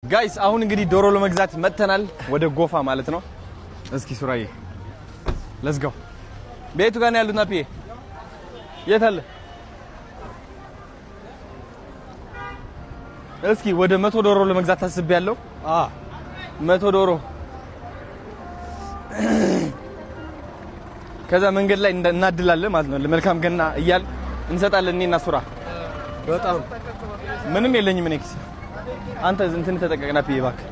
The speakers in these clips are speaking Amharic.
ጋይስ አሁን እንግዲህ ዶሮ ለመግዛት መተናል ወደ ጎፋ ማለት ነው። እስኪ ሱራዬ ሌትስ ጎ። ቤቱ ጋር ነው ያሉት ናፒዬ የት አለ? እስኪ ወደ 100 ዶሮ ለመግዛት ታስቤያለሁ። 100 ዶሮ ከዛ መንገድ ላይ እናድላለን ማለት ነው። ለመልካም ገና እያል እንሰጣለን እኔና ሱራ። በጣም ምንም የለኝም እኔ ኪስ። አንተ እንትን ተጠቀቅና ፒዬ እባክህ።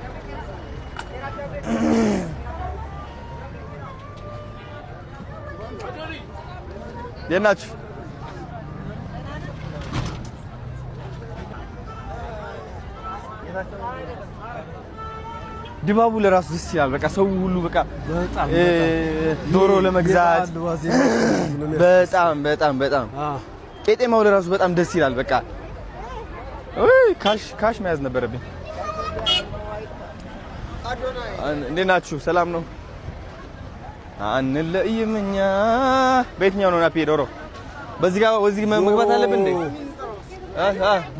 የናችሁ ድባቡ ለራሱ ደስ ይላል። በቃ ሰው ሁሉ በቃ ዶሮ ለመግዛት በጣም ቄጤማው ለራሱ በጣም ደስ ይላል። በቃ ካሽ መያዝ ነበረብኝ። እንዴት ናችሁ? ሰላም ነው? አንለይም እኛ። በየትኛው ነው ናፒ ዶሮ? በዚህ መግባት አለብን እንዴ?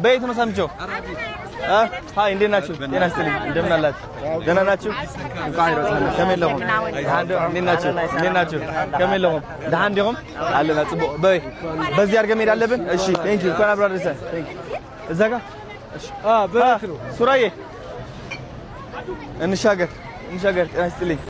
በየት ነው ሳምቸው? ሃይ እንዴት ናችሁ? ጤና ይስጥልኝ። እንደምን አላችሁ? ደህና ናችሁ? ከመለሁም እንዴት ናችሁ? ከመለሁም ደህና እንደሆም አለና ጽቦ በዚህ አድርገን መሄድ አለብን። እሺ ቴንክ ዩ እንኳን አብራ ደረሰ። እዛ ጋር እሺ በእውነት ነው ሱራዬ እንሻገር። ጤና ይስጥልኝ።